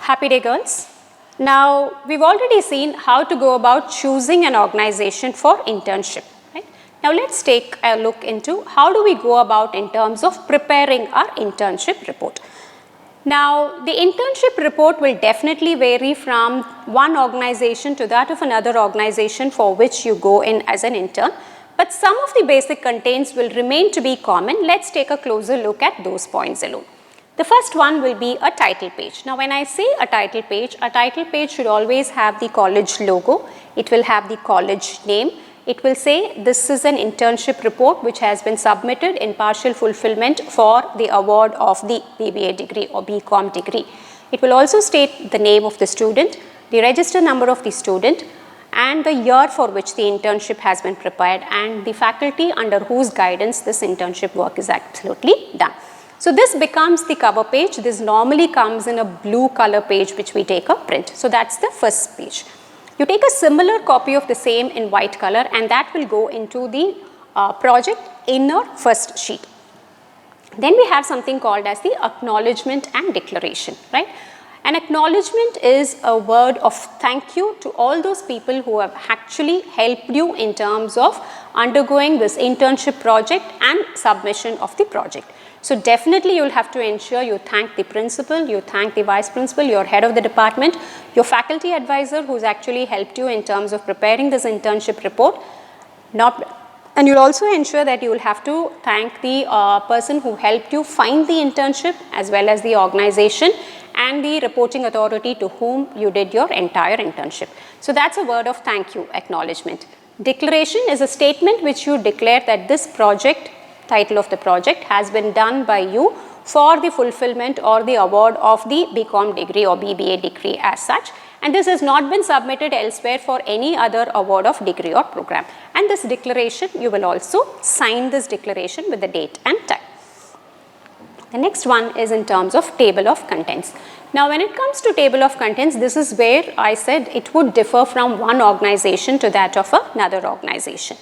Happy day, girls. Now, we've already seen how to go about choosing an organization for internship. Right? Now, let's take a look into how do we go about in terms of preparing our internship report. Now, the internship report will definitely vary from one organization to that of another organization for which you go in as an intern, but some of the basic contents will remain to be common. Let's take a closer look at those points alone. The first one will be a title page. Now, when I say a title page should always have the college logo. It will have the college name. It will say this is an internship report which has been submitted in partial fulfillment for the award of the BBA degree or BCom degree. It will also state the name of the student, the register number of the student, and the year for which the internship has been prepared and the faculty under whose guidance this internship work is absolutely done. So this becomes the cover page. This normally comes in a blue color page which we take a print. So that's the first page. You take a similar copy of the same in white color and that will go into the project inner first sheet. Then we have something called as the acknowledgement and declaration, right? An acknowledgement is a word of thank you to all those people who have actually helped you in terms of undergoing this internship project and submission of the project. So definitely you will have to ensure you thank the principal, you thank the vice principal, your head of the department, your faculty advisor who's actually helped you in terms of preparing this internship report. And you'll also ensure that you will have to thank the person who helped you find the internship as well as the organization and the reporting authority to whom you did your entire internship. So that's a word of thank you, acknowledgement. Declaration is a statement which you declare that this project, title of the project, has been done by you for the fulfillment or the award of the BCom degree or BBA degree as such, and this has not been submitted elsewhere for any other award of degree or program. And this declaration, you will also sign this declaration with the date and time. The next one is in terms of table of contents. Now, when it comes to table of contents, this is where I said it would differ from one organization to that of another organization.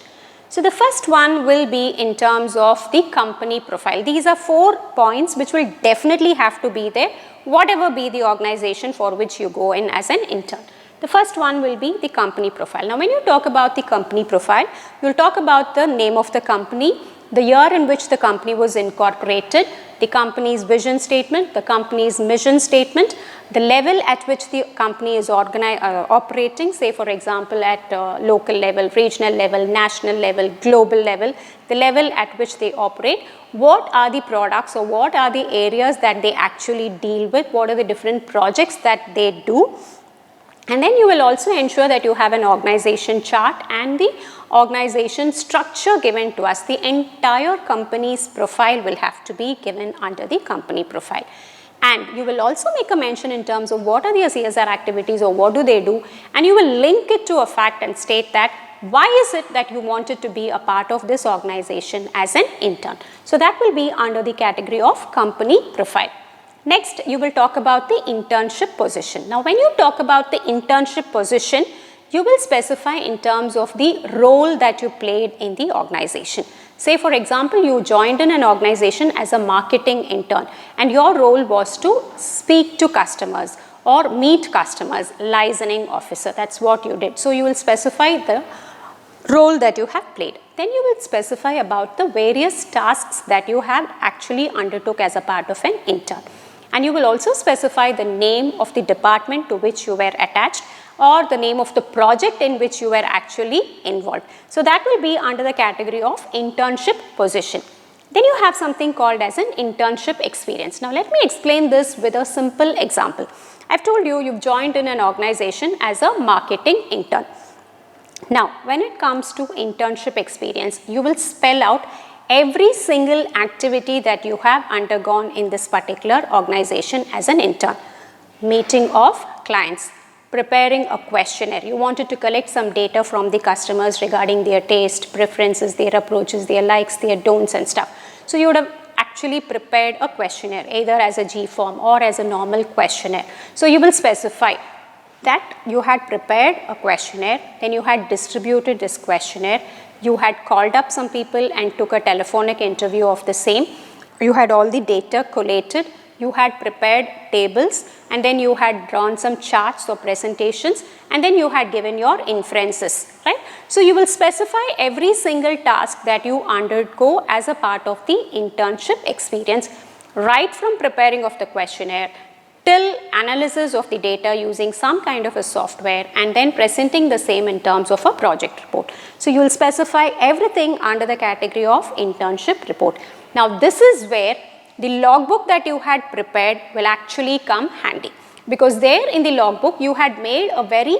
So the first one will be in terms of the company profile. These are 4 points which will definitely have to be there, whatever be the organization for which you go in as an intern. The first one will be the company profile. Now, when you talk about the company profile, you will talk about the name of the company, the year in which the company was incorporated, the company's vision statement, the company's mission statement, the level at which the company is operating, say for example at local level, regional level, national level, global level, the level at which they operate, what are the products or what are the areas that they actually deal with, what are the different projects that they do. And then you will also ensure that you have an organization chart and the organization structure given to us. The entire company's profile will have to be given under the company profile. And you will also make a mention in terms of what are the CSR activities or what do they do, and you will link it to a fact and state that why is it that you wanted to be a part of this organization as an intern. So that will be under the category of company profile. Next, you will talk about the internship position. Now, when you talk about the internship position, you will specify in terms of the role that you played in the organization. Say for example, you joined in an organization as a marketing intern and your role was to speak to customers or meet customers, licensing officer, that's what you did. So you will specify the role that you have played. Then you will specify about the various tasks that you have actually undertook as a part of an intern. And you will also specify the name of the department to which you were attached or the name of the project in which you were actually involved. So that will be under the category of internship position. Then you have something called as an internship experience. Now let me explain this with a simple example. I've told you you've joined in an organization as a marketing intern. Now when it comes to internship experience, you will spell out every single activity that you have undergone in this particular organization as an intern. Meeting of clients, preparing a questionnaire. You wanted to collect some data from the customers regarding their taste, preferences, their approaches, their likes, their don'ts and stuff. So you would have actually prepared a questionnaire either as a G form or as a normal questionnaire. So you will specify that you had prepared a questionnaire, then you had distributed this questionnaire, you had called up some people and took a telephonic interview of the same, you had all the data collated, you had prepared tables, and then you had drawn some charts or presentations, and then you had given your inferences, right? So you will specify every single task that you undergo as a part of the internship experience, right from preparing of the questionnaire till analysis of the data using some kind of a software, and then presenting the same in terms of a project report. So you will specify everything under the category of internship report. Now this is where the logbook that you had prepared will actually come handy, because there in the logbook you had made a very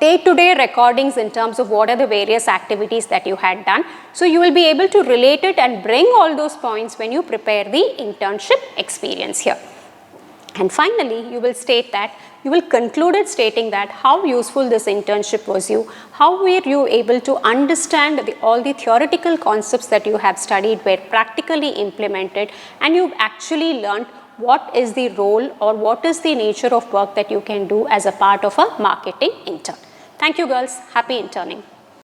day-to-day recordings in terms of what are the various activities that you had done. So you will be able to relate it and bring all those points when you prepare the internship experience here. And finally, you will state that, you will conclude it stating that how useful this internship was you, how were you able to understand all the theoretical concepts that you have studied were practically implemented, and you've actually learned what is the role or what is the nature of work that you can do as a part of a marketing intern. Thank you girls, happy interning.